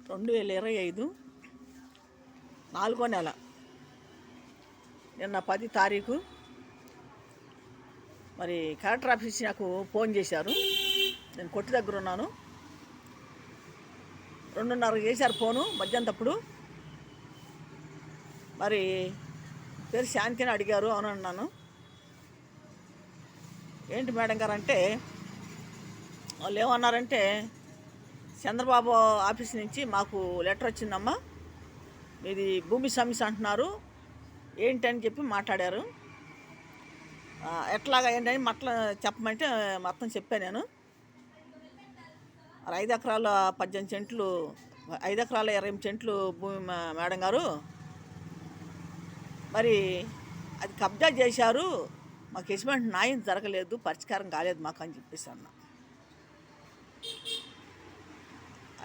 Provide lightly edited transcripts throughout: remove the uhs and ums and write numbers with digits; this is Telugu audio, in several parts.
2025 4వ నెల నిన్న 10 తారీఖు మరి కలెక్టర్ ఆఫీస్ నాకు ఫోన్ చేశారు. నేను కొట్టి దగ్గర ఉన్నాను. 2:30 చేశారు ఫోను మధ్యాహ్నప్పుడు. మరి పేరు శాంతి అని అడిగారు. అవునన్నాను. ఏంటి మేడం గారు అంటే వాళ్ళు ఏమన్నారంటే చంద్రబాబు ఆఫీస్ నుంచి మాకు లెటర్ వచ్చిందమ్మా, మీది భూమి సమస్య అంటున్నారు ఏంటని చెప్పి మాట్లాడారు. ఎట్లాగా ఏంటని చెప్పమంటే మొత్తం చెప్పాను నేను. 5 ఎకరాల 18 సెంట్లు 5 ఎకరాల 28 సెంట్లు భూమి మేడం గారు, మరి అది కబ్జా చేశారు, మాకు ఎటువంటి న్యాయం జరగలేదు, పరిష్కారం కాలేదు మాకు అని చెప్పేసి అన్న.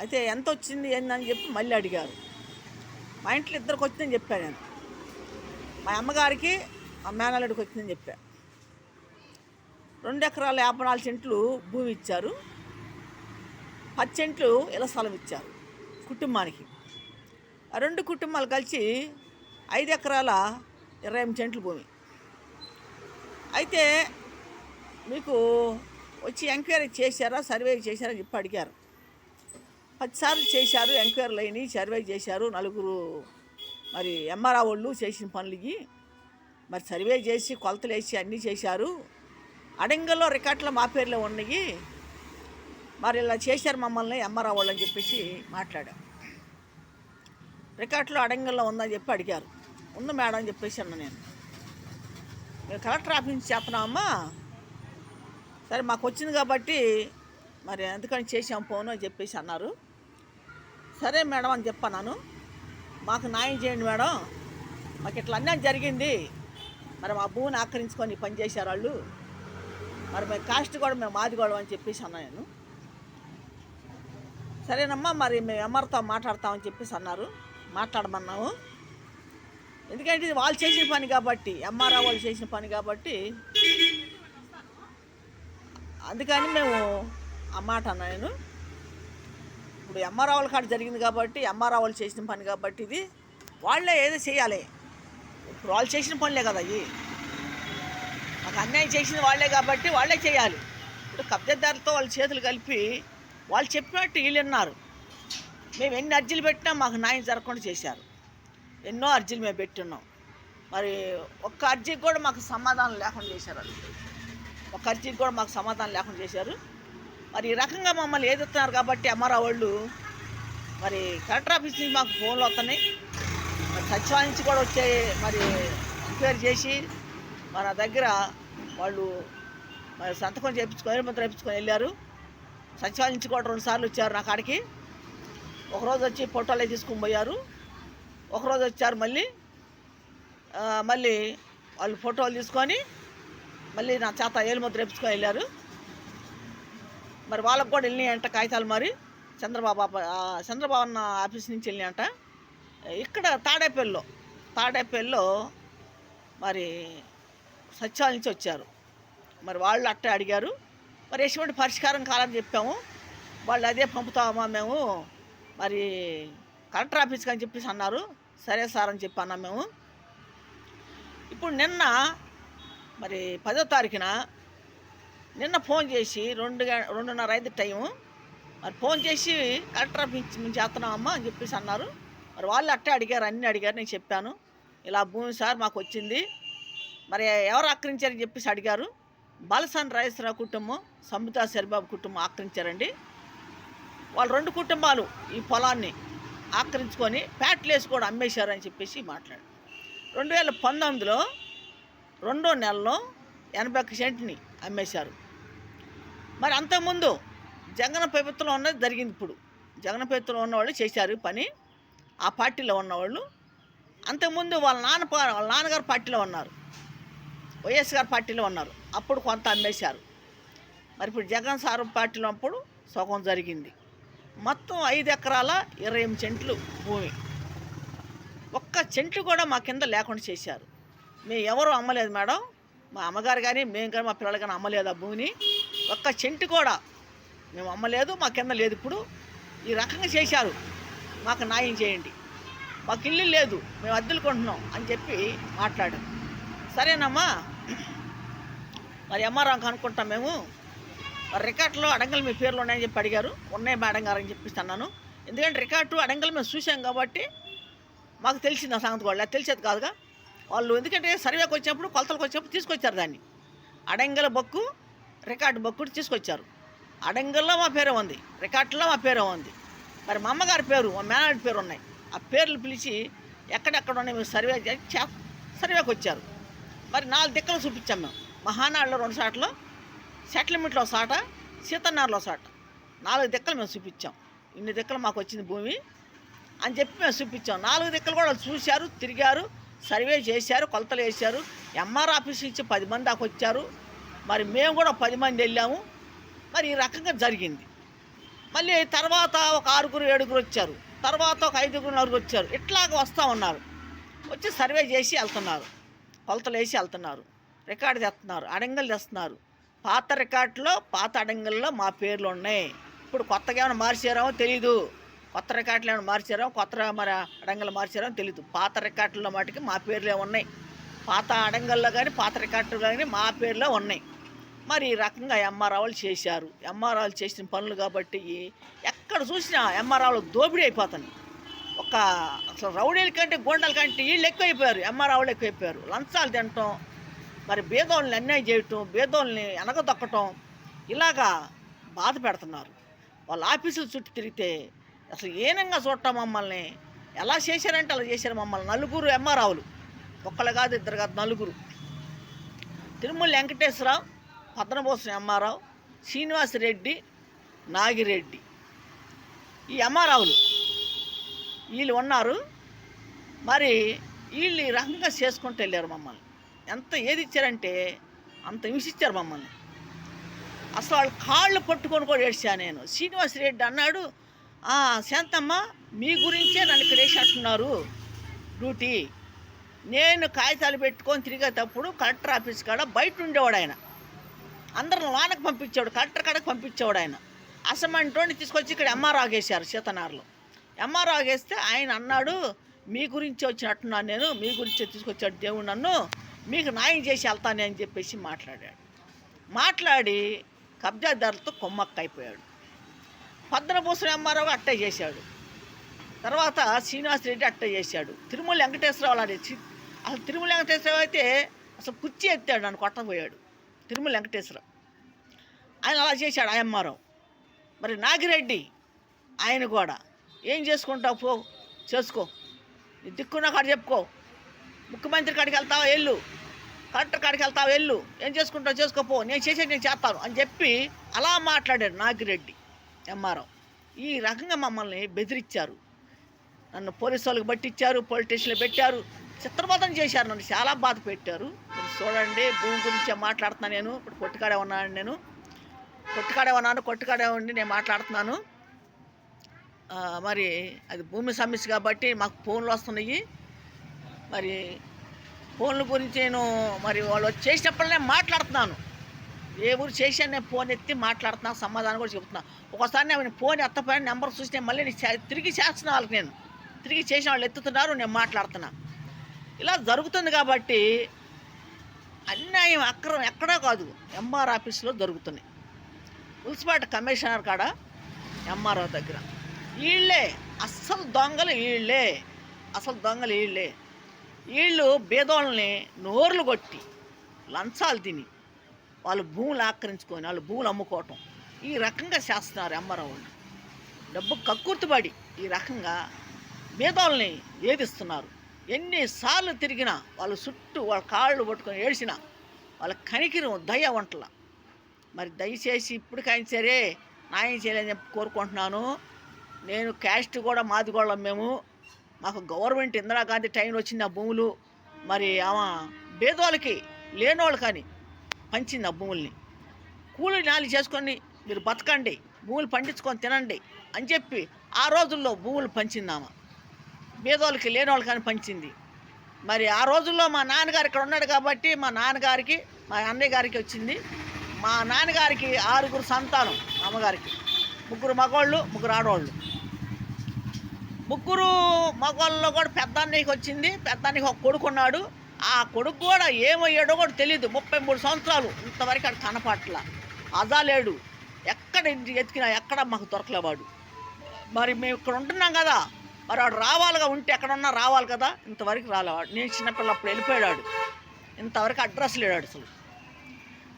అయితే ఎంత వచ్చింది ఏందని చెప్పి మళ్ళీ అడిగారు. మా ఇంట్లో ఇద్దరికి వచ్చిందని చెప్పాను నేను. మా అమ్మగారికి మా మేనల్లుడికి వచ్చిందని చెప్పా. 2 ఎకరాల 54 సెంట్లు భూమి ఇచ్చారు, 10 సెంట్లు ఇళ్ల స్థలం ఇచ్చారు కుటుంబానికి. ఆ 2 కుటుంబాలు కలిసి 5 ఎకరాల 28 సెంట్లు భూమి. అయితే మీకు వచ్చి ఎంక్వైరీ చేశారా, సర్వే చేశారా అని చెప్పి అడిగారు. 10 సార్లు చేశారు, ఎంక్వైరీలు అయినాయి, సర్వే చేశారు. 4 మరి ఎంఆర్ఓ వాళ్ళు చేసిన పనులకి మరి సర్వే చేసి కొలతలు వేసి అన్నీ చేశారు. అడంగల్లో రికార్డులో మా పేర్లో ఉన్నాయి, మరి ఇలా చేశారు మమ్మల్ని ఎంఆర్ఓ వాళ్ళు అని చెప్పేసి మాట్లాడాం. రికార్డులో అడంగల్లో ఉందని చెప్పి అడిగారు. ఉంది మేడం అని చెప్పేసి అన్నా నేను. మేము కలెక్టర్ ఆఫీస్ నుంచి చేస్తున్నామమ్మా, సరే మాకు వచ్చింది కాబట్టి మరి ఎందుకని చేసాం ఫోను అని చెప్పేసి అన్నారు. సరే మేడం అని చెప్పన్నాను. మాకు న్యాయం చేయండి మేడం, మాకు ఇట్లా అన్యాయం జరిగింది, మరి మా భూమిని ఆక్రమించుకొని పని చేశారు వాళ్ళు, మరి మేము కాస్ట్ కూడా మేము మాది కూడా అని చెప్పేసి అన్నా నేను. సరేనమ్మా, మరి మేము ఎంఆర్తో మాట్లాడతామని చెప్పేసి అన్నారు. మాట్లాడమన్నాము. ఎందుకంటే ఇది వాళ్ళు చేసిన పని కాబట్టి, ఎంఆర్ఓ వాళ్ళు చేసిన పని కాబట్టి అందుకని మేము ఆ మాట అన్నా నేను. ఇప్పుడు ఎంఆర్ఓ వాళ్ళ కాడ జరిగింది కాబట్టి, ఎంఆర్ఓ వాళ్ళు చేసిన పని కాబట్టి ఇది వాళ్ళే ఏదో చేయాలి. ఇప్పుడు వాళ్ళు చేసిన పనులే కదా ఇవి, మాకు అన్యాయం చేసింది వాళ్ళే కాబట్టి వాళ్ళే చేయాలి. ఇప్పుడు కబ్జాదారులతో వాళ్ళ చేతులు కలిపి వాళ్ళు చెప్పినట్టు వీళ్ళు విన్నారు. మేము ఎన్ని అర్జీలు పెట్టినా మాకు న్యాయం జరగకుండా చేశారు. ఎన్నో అర్జీలు మేము పెట్టున్నాం, మరి ఒక్క అర్జీకి కూడా మాకు సమాధానం లేకుండా చేశారు. ఒక్క అర్జీకి కూడా మాకు సమాధానం లేకుండా చేశారు. మరి ఈ రకంగా మమ్మల్ని ఎదుగుతున్నారు కాబట్టి ఎంఆర్ఓ వాళ్ళు మరి కలెక్టర్ ఆఫీస్ నుంచి మాకు ఫోన్లు వస్తున్నాయి, మరి సచివాలయం నుంచి కూడా వచ్చే మరి ఎంక్వైరీ చేసి మన దగ్గర వాళ్ళు మరి సంతకం చేయించుకొని ముద్ర వేయించుకొని వెళ్ళారు. సచివాలయం నుంచి కూడా 2 సార్లు వచ్చారు నా కాడికి. ఒకరోజు వచ్చి ఫోటోలే తీసుకొని పోయారు, ఒకరోజు వచ్చారు మళ్ళీ వాళ్ళు ఫోటోలు తీసుకొని మళ్ళీ నా చేత ఏలుముద్ర వేయించుకొని వెళ్ళారు. మరి వాళ్ళకు కూడా వెళ్ళినాయంట కాగితాలు. మరి చంద్రబాబు అన్న ఆఫీస్ నుంచి వెళ్ళినాయంట. ఇక్కడ తాడేపల్లిలో మరి సచివాలయం నుంచి వచ్చారు. మరి వాళ్ళు అట్టే అడిగారు. మరి ఎటువంటి పరిష్కారం కాలని చెప్పాము. వాళ్ళు అదే పంపుతామా మేము మరి కలెక్టర్ ఆఫీస్కి అని చెప్పేసి అన్నారు. సరే సార్ అని చెప్పి అన్నాం మేము. ఇప్పుడు నిన్న మరి 10వ తారీఖున నిన్న ఫోన్ చేసి 2:30 టైము మరి ఫోన్ చేసి కలెక్టర్ ఆఫీస్ నుంచి చేస్తున్నామమ్మా అని చెప్పేసి అన్నారు. మరి వాళ్ళు అట్టే అడిగారు, అన్నీ అడిగారు. నేను చెప్పాను ఇలా భూమి సార్ మాకు వచ్చింది, మరి ఎవరు ఆక్రమించారని చెప్పేసి అడిగారు. బాలసాని రాజేశ్వరరావు కుటుంబం, సంబుతా సరిబాబు కుటుంబం ఆక్రమించారండి. వాళ్ళు 2 కుటుంబాలు ఈ పొలాన్ని ఆక్రమించుకొని ప్యాట్లేసి కూడా అమ్మేశారని చెప్పేసి మాట్లాడు. 2019లో 2వ నెలలో 81 సెంట్ని అమ్మేశారు. మరి అంతకుముందు జగన్ ప్రభుత్వంలో ఉన్నది జరిగింది. ఇప్పుడు జగన్ ప్రభుత్వంలో ఉన్నవాళ్ళు చేశారు పని, ఆ పార్టీలో ఉన్నవాళ్ళు. అంతకుముందు వాళ్ళ నాన్నగారు పార్టీలో ఉన్నారు, వైఎస్ గారు పార్టీలో ఉన్నారు, అప్పుడు కొంత అమ్మేశారు. మరి ఇప్పుడు జగన్ సార్ పార్టీలో అప్పుడు సగం జరిగింది. మొత్తం 5 ఎకరాల 28 సెంట్లు భూమి, ఒక్క సెంట్లు కూడా మా కింద లేకుండా చేశారు. మేము ఎవరు అమ్మలేదు మేడం, మా అమ్మగారు కానీ మేము కానీ మా పిల్లలు కానీ అమ్మలేదు ఆ భూమిని. ఒక్క సెంటు కూడా మేము అమ్మలేదు, మా కింద లేదు. ఇప్పుడు ఈ రకంగా చేశారు. మాకు న్యాయం చేయండి, మాకు ఇల్లు లేదు, మేము అద్దెలు కొంటున్నాం అని చెప్పి మాట్లాడాం. సరేనమ్మా, మరి ఎంఆర్ఓ కనుక్కుంటాం మేము, మరి రికార్డులో అడంగలు మీ పేర్లు ఉన్నాయని చెప్పి అడిగారు. ఉన్నాయి మేడం గారు అని చెప్పిస్తే అన్నాను. ఎందుకంటే రికార్డు అడంగలు మేము చూసాం కాబట్టి మాకు తెలిసింది ఆ సంగతి కూడా, తెలిసేది కాదుగా. వాళ్ళు ఎందుకంటే సర్వేకి వచ్చినప్పుడు కొలతలకు వచ్చినప్పుడు తీసుకొచ్చారు దాన్ని, అడంగల బొక్కు రికార్డు బొక్కు తీసుకొచ్చారు. అడంగల్లో మా పేరే ఉంది, రికార్డులో మా పేరే ఉంది. మరి మా అమ్మగారి పేరు, మా మేనగారి పేరు ఉన్నాయి. ఆ పేర్లు పిలిచి ఎక్కడెక్కడ ఉన్నాయి మేము సర్వేకి వచ్చారు. మరి 4 దిక్కలు చూపించాం మేము. మహానాడులో 2 సాటలు, సెటిల్మెంట్లో సాట, సీతన్నారులో సాట, 4 దిక్కలు మేము చూపించాం. ఇన్ని దిక్కలు మాకు వచ్చింది భూమి అని చెప్పి మేము చూపించాం. 4 దిక్కలు కూడా చూశారు, తిరిగారు, సర్వే చేశారు, కొలతలు వేశారు. ఎంఆర్ ఆఫీస్ నుంచి 10 మంది దాకా వచ్చారు. మరి మేము కూడా 10 మంది వెళ్ళాము. మరి ఈ రకంగా జరిగింది. మళ్ళీ తర్వాత ఒక 6-7 వచ్చారు, తర్వాత ఒక 5-4 వచ్చారు. ఇట్లాగ వస్తూ ఉన్నారు. వచ్చి సర్వే చేసి వెళ్తున్నారు, కొలతలు వేసి వెళ్తున్నారు, రికార్డు తెస్తున్నారు, అడంగలు తెస్తున్నారు. పాత రికార్డులో పాత అడంగల్లో మా పేర్లు ఉన్నాయి. ఇప్పుడు కొత్తగా ఏమైనా మార్చారేమో తెలీదు, కొత్త రికార్డులు ఏమైనా మార్చారేమో, కొత్త మరి అడంగలు మార్చారేమో తెలీదు. పాత రికార్డుల్లో మటుకి మా పేర్లే ఉన్నాయి. పాత అడంగల్లో కానీ పాత రికార్డులు కానీ మా పేర్లే ఉన్నాయి. మరి ఈ రకంగా ఎంఆర్ఓలు చేశారు. ఎంఆర్ఓలు చేసిన పనులు కాబట్టి ఎక్కడ చూసినా ఎంఆర్ఓలు దోపిడీ అయిపోతుంది. అసలు రౌడీల కంటే గోండాల కంటే వీళ్ళు ఎక్కువైపోయారు, ఎంఆర్ఓలు ఎక్కువైపోయారు. లంచాలు తినటం, మరి బేదోళ్ళని అన్యాయం చేయటం, బేదోళ్ళని అనగదొక్కటం, ఇలాగా బాధ పెడుతున్నారు. వాళ్ళ ఆఫీసులు చుట్టూ తిరిగితే అసలు ఏనంగా చూడటం మమ్మల్ని. ఎలా చేశారంటే అలా చేశారు మమ్మల్ని. 4 ఎంఆర్ఓలు, ఒక్కళ్ళు కాదు, 2 కాదు, 4. తిరుమల వెంకటేశ్వరరావు, పద్మభూషణ్ ఎంఆర్ఓ, శ్రీనివాసరెడ్డి, నాగిరెడ్డి, ఈ ఎంఆర్ఓలు వీళ్ళు ఉన్నారు. మరి వీళ్ళు ఈ రకంగా చేసుకుంటూ వెళ్ళారు మమ్మల్ని. ఎంత ఏది ఇచ్చారంటే అంత హింసించారు మమ్మల్ని. అసలు వాళ్ళు కాళ్ళు పట్టుకొని కూడా ఏడ్చాను నేను. శ్రీనివాసరెడ్డి అన్నాడు, శాంతమ్మ మీ గురించే నన్ను ఇక్కడ వేసేట్టున్నారు డ్యూటీ. నేను కాగితాలు పెట్టుకొని తిరిగేటప్పుడు కలెక్టర్ ఆఫీస్ కాడ బయట ఉండేవాడు ఆయన, అందరిని లోనకి పంపించేవాడు, కలెక్టర్ కాడకి పంపించేవాడు ఆయన. అసమంటోని తీసుకొచ్చి ఇక్కడ ఎంఆర్ఓ ఆగేశారు సీతనార్లో. ఎంఆర్ఓ ఆగేస్తే ఆయన అన్నాడు, మీ గురించి వచ్చినట్టున్నాను నేను, మీ గురించే తీసుకొచ్చాడు దేవుడు నన్ను, మీకు న్యాయం చేసి వెళ్తాను అని చెప్పేసి మాట్లాడాడు. మాట్లాడి కబ్జాదారులతో కొమ్మక్క అయిపోయాడు. పద్మభూషణ్ ఎంఆర్ఓ అట్టే చేశాడు. తర్వాత శ్రీనివాసరెడ్డి అట్టే చేశాడు. తిరుమల వెంకటేశ్వరరావు అసలు తిరుమల వెంకటేశ్వరరావు అయితే అసలు కుర్చీ ఎత్తాడు, నన్ను కొట్టబోయాడు తిరుమల వెంకటేశ్వరరావు. ఆయన అలా చేశాడు ఆ ఎంఆర్ఓ. మరి నాగిరెడ్డి ఆయన కూడా ఏం చేసుకుంటావు, పో చేసుకో, నీ దిక్కున్న కాడ చెప్పుకో, ముఖ్యమంత్రి కాడికి వెళ్తావా వెళ్ళు, కలెక్టర్ కాడికి వెళ్తావా వెళ్ళు, ఏం చేసుకుంటావు చేసుకోపో, నేను చేసేది నేను చేస్తాను అని చెప్పి అలా మాట్లాడాడు నాగిరెడ్డి ఎంఆర్ఓ. ఈ రకంగా మమ్మల్ని బెదిరించారు, నన్ను పోలీసు వాళ్ళకి పట్టించారు, పోలీస్ స్టేషన్లో పెట్టారు, చిత్రబోధన చేశారు, నన్ను చాలా బాధ పెట్టారు. మీరు చూడండి, భూమి గురించే మాట్లాడుతున్నాను నేను. ఇప్పుడు కొట్టుకాడే ఉన్నాను, నేను కొట్టుకాడే ఉండి నేను మాట్లాడుతున్నాను. మరి అది భూమి సమస్య కాబట్టి మాకు ఫోన్లు వస్తున్నాయి. మరి ఫోన్ల గురించి నేను మరి వాళ్ళు చేసినప్పుడు నేను మాట్లాడుతున్నాను. ఏ ఊరు చేశాను నేను ఫోన్ ఎత్తి మాట్లాడుతున్నాను, సమాధానం కూడా చెబుతున్నాను. ఒకసారి నేను ఫోన్ ఎత్తపోయిన నెంబర్ చూసి నేను మళ్ళీ తిరిగి చేస్తున్నా వాళ్ళకి, నేను తిరిగి చేసిన వాళ్ళు ఎత్తుతున్నారు, నేను మాట్లాడుతున్నా. ఇలా జరుగుతుంది కాబట్టి అన్యాయం అక్రమం ఎక్కడా కాదు, ఎంఆర్ ఆఫీస్లో జరుగుతున్నాయి. మున్సిపాలిటీ కమిషనర్ కాడ ఎంఆర్ఓ దగ్గర వీళ్ళే అసలు దొంగలు, వీళ్ళే. వీళ్ళు బేదోళ్ళని నోర్లు కొట్టి లంచాలు తిని వాళ్ళు భూములు ఆక్రమించుకొని వాళ్ళు భూములు అమ్ముకోవటం, ఈ రకంగా చేస్తున్నారు ఎంఆర్ఓ వాళ్ళు. డబ్బు కక్కుర్తిపడి ఈ రకంగా బేదోళ్ళని ఏదిస్తున్నారు. ఎన్నిసార్లు తిరిగినా వాళ్ళు చుట్టూ వాళ్ళ కాళ్ళు పట్టుకొని ఏడ్చినా వాళ్ళ కనికిరం దయ వంటల. మరి దయచేసి ఇప్పటికైనా సరే న్యాయం చేయాలని చెప్పి కోరుకుంటున్నాను. నేను క్యాస్ట్ కూడా మాది కూడా మేము, మాకు గవర్నమెంట్ ఇందిరాగాంధీ టైంలో వచ్చింది ఆ భూములు. మరి ఆమె బేదోళ్ళకి లేనోళ్ళు కానీ పంచింది ఆ భూముల్ని. కూలి నాలి చేసుకొని మీరు బతకండి, భూములు పండించుకొని తినండి అని చెప్పి ఆ రోజుల్లో భూములు పంచింది ఆమె. బేదోళ్ళకి లేనోళ్ళు కానీ పంచింది. మరి ఆ రోజుల్లో మా నాన్నగారు ఇక్కడ ఉన్నాడు కాబట్టి మా నాన్నగారికి మా అన్నయ్య గారికి వచ్చింది. మా నాన్నగారికి 6 సంతానం, అమ్మగారికి 3 మగవాళ్ళు 3 ఆడవాళ్ళు. ముగ్గురు మగవాళ్ళలో కూడా పెద్ద అన్నయ్యకి వచ్చింది. పెద్ద అన్నయ్యకి ఒక కొడుకు ఉన్నాడు. ఆ కొడుకు కూడా ఏమయ్యాడో కూడా తెలియదు. 33 సంవత్సరాలు ఇంతవరకు అక్కడ కనపట్ల అదాలేడు. ఎక్కడ ఎతికినా ఎక్కడ మాకు దొరకలేవాడు. మరి మేము ఇక్కడ ఉంటున్నాం కదా, మరి వాడు రావాలిగా, ఉంటే ఎక్కడున్నా రావాలి కదా. ఇంతవరకు రాలేవాడు. నేను చిన్నపిల్ల అప్పుడు వెళ్ళిపోయాడు. ఇంతవరకు అడ్రస్ లేడాడు అసలు.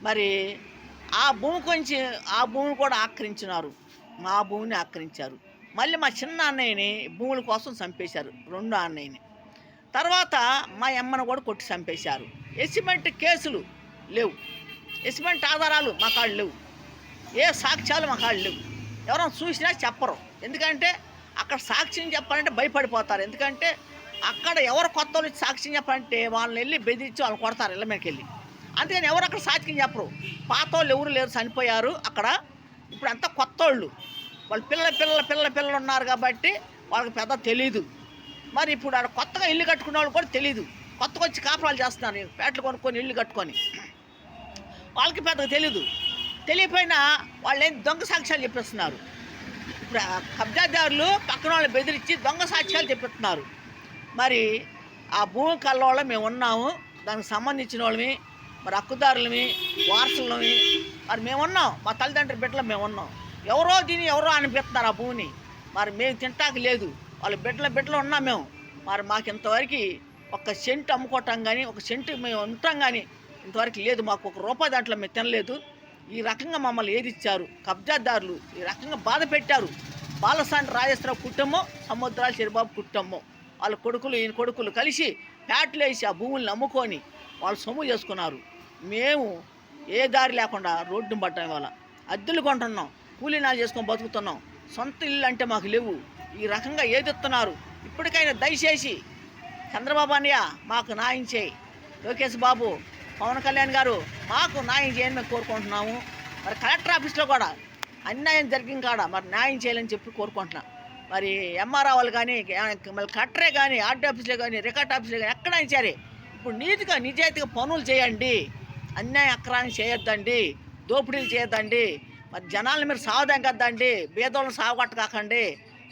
మరి ఆ భూమి కొంచెం ఆ భూమిని కూడా ఆక్రమించినారు. మా భూమిని ఆక్రమించారు. మళ్ళీ మా చిన్న అన్నయ్యని భూముల కోసం చంపేశారు, రెండో అన్నయ్యని. తర్వాత మా అమ్మను కూడా కొట్టి చంపేశారు. ఎస్టిమేట్ కేసులు లేవు, ఎస్టిమేట్ ఆధారాలు మా కాళ్ళు లేవు, ఏ సాక్ష్యాలు మా కాళ్ళు లేవు. ఎవరైనా చూసినా చెప్పరు. ఎందుకంటే అక్కడ సాక్ష్యం చెప్పాలంటే భయపడిపోతారు. ఎందుకంటే అక్కడ ఎవరు కొత్త వాళ్ళు సాక్ష్యం చెప్పాలంటే వాళ్ళని వెళ్ళి బెదిరించి వాళ్ళని కొడతారు ఇళ్ళ మీదకి వెళ్ళి. అందుకని ఎవరు అక్కడ సాక్ష్యం చెప్పరు. పాత వాళ్ళు ఎవరు లేరు, చనిపోయారు అక్కడ. ఇప్పుడు అంతా కొత్త వాళ్ళు పిల్లలు ఉన్నారు కాబట్టి వాళ్ళకి పెద్ద తెలీదు. మరి ఇప్పుడు ఆడ కొత్తగా ఇల్లు కట్టుకునే వాళ్ళు కూడా తెలీదు. కొత్తగా వచ్చి కాపురాలు చేస్తున్నారు, పేటలు కొనుక్కొని ఇల్లు కట్టుకొని. వాళ్ళకి పెద్దగా తెలీదు. తెలియపోయినా వాళ్ళు ఏం దొంగ సాక్ష్యాలు చెప్పిస్తున్నారు. ఇప్పుడు కబ్జాదారులు పక్కన వాళ్ళు బెదిరించి దొంగ సాక్ష్యాలు చెప్పిస్తున్నారు. మరి ఆ భూమి కల్లోళ్ళ మేము ఉన్నాము, దానికి సంబంధించిన వాళ్ళమి, మరి హక్కుదారులమి, వారసులమి. మరి మేము ఉన్నాం, మా తల్లిదండ్రుల బిడ్డలు మేము ఉన్నాం. ఎవరో దీన్ని ఎవరో అనిపిస్తున్నారు ఆ భూమిని. మరి మేము తింటాక లేదు, వాళ్ళ బిడ్డలు ఉన్నాం మేము. మరి మాకు ఇంతవరకు ఒక సెంటు అమ్ముకోవటం కానీ, ఒక సెంటు మేము ఉంటాం కానీ ఇంతవరకు లేదు. మాకు ఒక రూపాయి దాంట్లో మేము తినలేదు. ఈ రకంగా మమ్మల్ని ఏదిచ్చారు కబ్జాదారులు, ఈ రకంగా బాధ పెట్టారు. బాలసాని రాజేశ్వరరావు కుటుంబం, సముద్రాల చిరబాబు కుటుంబం, వాళ్ళ కొడుకులు ఈయన కొడుకులు కలిసి ప్యాట్లు వేసి ఆ భూములను అమ్ముకొని వాళ్ళు సొమ్ము చేసుకున్నారు. మేము ఏ దారి లేకుండా రోడ్డును పడ్డాం. ఇవాళ అద్దెలు కొంటున్నాం, కూలీనాలు చేసుకొని బతుకుతున్నాం. సొంత ఇల్లు అంటే మాకు లేవు. ఈ రకంగా ఏదిస్తున్నారు. ఇప్పటికైనా దయచేసి చంద్రబాబు అన్నయ్య మాకు న్యాయం చేయి. లోకేష్ బాబు, పవన్ కళ్యాణ్ గారు మాకు న్యాయం చేయని మేము కోరుకుంటున్నాము. మరి కలెక్టర్ ఆఫీస్లో కూడా అన్యాయం జరిగిన కాడ మరి న్యాయం చేయాలని చెప్పి కోరుకుంటున్నాం. మరి ఎంఆర్ఓ వాళ్ళు కానీ, మళ్ళీ కలెక్టరే కానీ, ఆర్డీ ఆఫీస్లో కానీ, రికార్డ్ ఆఫీస్లో కానీ ఎక్కడైనా సరే ఇప్పుడు నీతిగా నిజాయితీగా పనులు చేయండి. అన్యాయం అక్రాన్ని చేయొద్దండి, దోపిడీలు చేయొద్దండి. మరి జనాలను మీరు సావదాం కద్దండి, బేదోళ్ళని సావగొట్టకాకండి.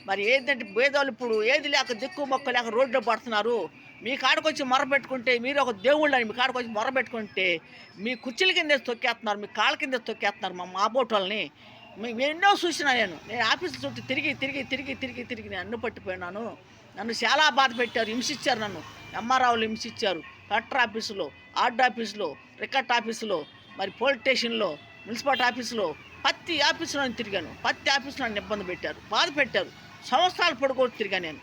మరి ఏంటంటే బేదోళ్ళు ఇప్పుడు ఏది లేక దిక్కు మొక్క లేక రోడ్లో పడుతున్నారు. మీ కాడికి వచ్చి మొరపెట్టుకుంటే, మీరు ఒక దేవుళ్ళని మీ కాడికి వచ్చి మొరపెట్టుకుంటే మీ కుర్చీల కింద తొక్కేస్తున్నారు, మీ కాళ్ళ కింద తొక్కేస్తున్నారు మా బోటోళ్ళని. మేము ఎన్నో చూసినా. నేను ఆఫీసు చుట్టూ తిరిగి నేను అన్ను పట్టిపోయినాను. నన్ను చాలా బాధ పెట్టారు, హింసించారు. నన్ను ఎంఆర్ఓలు హింసించారు. కలెక్టర్ ఆఫీసులో, ఆర్డీ ఆఫీసులో, రికార్డ్ ఆఫీసులో, మరి పోలీస్ స్టేషన్లో, మున్సిపాలిటీ ఆఫీసులో, ప్రతి ఆఫీసులో నేను తిరిగాను. ప్రతి ఆఫీసులో నన్ను ఇబ్బంది పెట్టారు, బాధ పెట్టారు. సంవత్సరాలు పొడుగు తిరిగా నేను.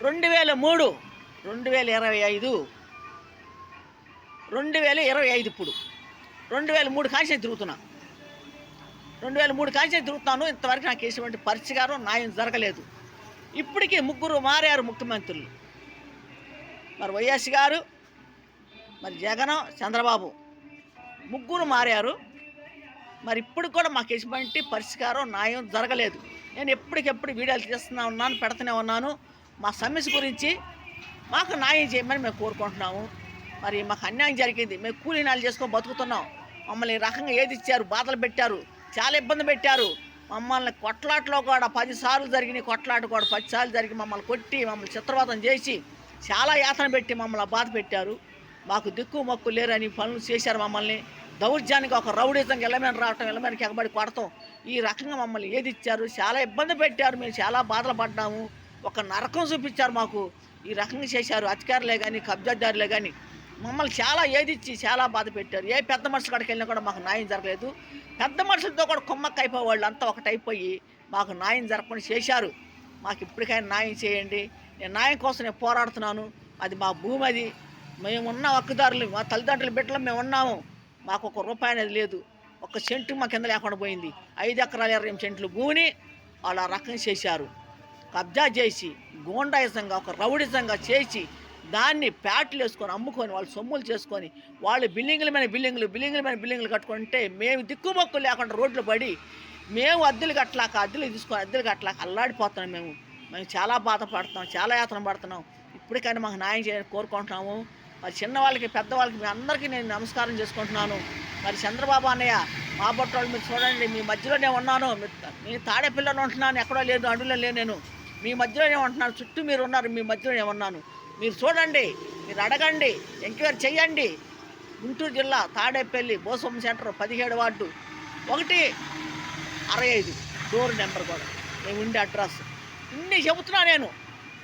2003, 2025, 2025 ఇప్పుడు 2003 కాంచి తిరుగుతున్నా. 2003 కాంచి తిరుగుతున్నాను. ఇంతవరకు నాకు వేసినటువంటి పరిచయాలు న్యాయం జరగలేదు. ఇప్పటికీ ముగ్గురు మారారు ముఖ్యమంత్రులు. మరి వైఎస్ గారు, మరి జగన్, చంద్రబాబు ముగ్గురు మారారు. మరి ఇప్పుడు కూడా మాకు ఎటువంటి పరిష్కారం న్యాయం జరగలేదు. నేను ఎప్పటికెప్పుడు వీడియోలు తీస్తూనే ఉన్నాను, పెడుతూనే ఉన్నాను. మా సమస్య గురించి మాకు న్యాయం చేయమని మేము కోరుకుంటున్నాము. మరి మాకు అన్యాయం జరిగింది, మేము కూలీనాలు చేసుకొని బతుకుతున్నాం. మమ్మల్ని ఈ రకంగా ఏది ఇచ్చారు, బాధలు పెట్టారు, చాలా ఇబ్బంది పెట్టారు. మమ్మల్ని కొట్లాటలో కూడా 10 సార్లు జరిగినాయి. కొట్లాట కూడా 10 సార్లు జరిగి మమ్మల్ని కొట్టి, మమ్మల్ని చిత్రవాదం చేసి, చాలా యాతన పెట్టి మమ్మల్ని బాధ పెట్టారు. మాకు దిక్కు మొక్కు లేరని పనులు చేశారు. మమ్మల్ని దౌర్జానికి ఒక రౌడీజంగా ఇళ్ళమని రావటం, ఇళ్ళమనికి ఎగబడి కొడతాం, ఈ రకంగా మమ్మల్ని ఏది ఇచ్చారు, చాలా ఇబ్బంది పెట్టారు. మేము చాలా బాధలు పడ్డాము. ఒక నరకం చూపించారు మాకు. ఈ రకంగా చేశారు అధికారులే కానీ, కబ్జాదారులే కానీ. మమ్మల్ని చాలా ఏదిచ్చి చాలా బాధ పెట్టారు. ఏ పెద్ద మనుషుల కాడికి వెళ్ళినా కూడా మాకు న్యాయం జరగలేదు. పెద్ద మనుషులతో కూడా కుమ్మక్క అయిపోయేవాళ్ళు, అంతా ఒకటైపోయి మాకు న్యాయం జరగకుండా చేశారు. మాకు ఇప్పటికైనా న్యాయం చేయండి. నేను న్యాయం కోసం నేను పోరాడుతున్నాను. అది మా భూమి, అది మేము ఉన్న హక్కుదారులు, మా తల్లిదండ్రుల బిడ్డలు మేము ఉన్నాము. మాకు ఒక రూపాయి అనేది లేదు. ఒక సెంటు మా కింద లేకుండా పోయింది. 5 ఎకరాల 20 సెంట్లు భూమిని వాళ్ళు ఆ రకం చేశారు. కబ్జా చేసి, గూండాయిజంగా, ఒక రౌడిజంగా చేసి, దాన్ని ప్యాట్లు వేసుకొని అమ్ముకొని వాళ్ళు సొమ్ములు చేసుకొని, వాళ్ళు బిల్డింగుల మీద బిల్డింగులు కట్టుకుంటే మేము దిక్కుమొక్కు లేకుండా రోడ్లు పడి, మేము అద్దెలు తీసుకొని అద్దెలు కట్టలేక అల్లాడిపోతున్నాం. మేము చాలా బాధపడుతున్నాం, చాలా యాతన పడుతున్నాం. ఇప్పటికైనా మాకు న్యాయం చేయాలని కోరుకుంటున్నాము. మరి చిన్నవాళ్ళకి, పెద్దవాళ్ళకి, మీ అందరికీ నేను నమస్కారం చేసుకుంటున్నాను. మరి చంద్రబాబు అన్నయ్య, మా బొట్టోళ్ళు మీరు చూడండి, మీ మధ్యలోనే ఉన్నాను. మీ తాడేపిల్లలో ఉంటున్నాను, ఎక్కడో లేదు, అడుగులో లేను. నేను మీ మధ్యలోనే ఉంటున్నాను, చుట్టూ మీరు ఉన్నారు, మీ మధ్యలోనే ఉన్నాను. మీరు చూడండి, మీరు అడగండి, ఎంక్వైరీ చెయ్యండి. గుంటూరు జిల్లా Tadepalli Bosamma centre 17 ward 165 door number కూడా మేము ఉండే అడ్రస్. ఇన్ని చెబుతున్నా నేను.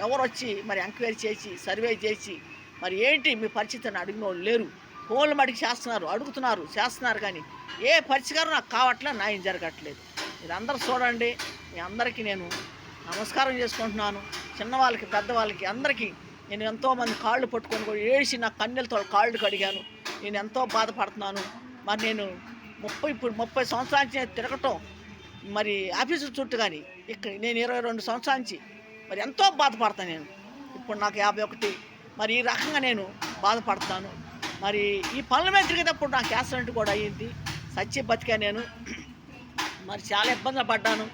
ఎవరు వచ్చి మరి ఎంక్వైరీ చేసి సర్వే చేసి మరి ఏంటి మీ పరిస్థితిని అడిగిన వాళ్ళు లేరు. ఫోన్లు మడికి చేస్తున్నారు కానీ ఏ పరిష్కారం నాకు కావట్లే, న్యాయం జరగట్లేదు. మీరు అందరూ చూడండి. మీ అందరికీ నేను నమస్కారం చేసుకుంటున్నాను. చిన్నవాళ్ళకి పెద్దవాళ్ళకి అందరికీ నేను ఎంతోమంది కాళ్ళు పట్టుకొని కూడా ఏడిసి నా కన్నెలతో కాళ్ళు కడిగాను. నేను ఎంతో బాధపడుతున్నాను. మరి నేను 30 సంవత్సరాల నుంచి తిరగటం మరి ఆఫీసు చుట్టూ, కానీ ఇక్కడ నేను 22 సంవత్సరాల నుంచి మరి ఎంతో బాధపడతాను నేను. ఇప్పుడు నాకు 51. మరి ఈ రకంగా నేను బాధపడతాను. మరి ఈ పనుల మీద తిరిగేటప్పుడు నాకు యాక్సిడెంట్ కూడా అయ్యింది. సచ్చి బతికా నేను. మరి చాలా ఇబ్బందులు పడ్డాను.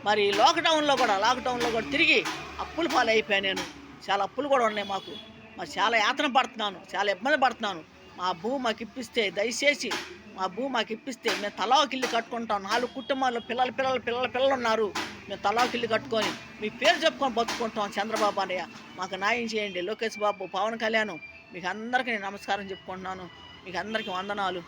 మరి లాక్డౌన్లో కూడా తిరిగి అప్పుల పాలు అయిపోయాను నేను. చాలా అప్పులు కూడా ఉన్నాయి మాకు. మరి చాలా యాతన పడుతున్నాను, చాలా ఇబ్బంది పడుతున్నాను. మా భూమి మాకు ఇప్పిస్తే, దయచేసి మా భూమి మాకు ఇప్పిస్తే మేము తలాకి ఇల్లు కట్టుకుంటాం. 4 కుటుంబాల్లో పిల్లలు ఉన్నారు. మేము తలాకి ఇల్లు కట్టుకొని మీ పేరు చెప్పుకొని బతుకుంటాం. చంద్రబాబు అన్నయ్య మాకు న్యాయం చేయండి. లోకేష్ బాబు, పవన్ కళ్యాణ్, మీకు అందరికీ నేను నమస్కారం చెప్పుకుంటున్నాను. మీకు అందరికీ వందనాలు.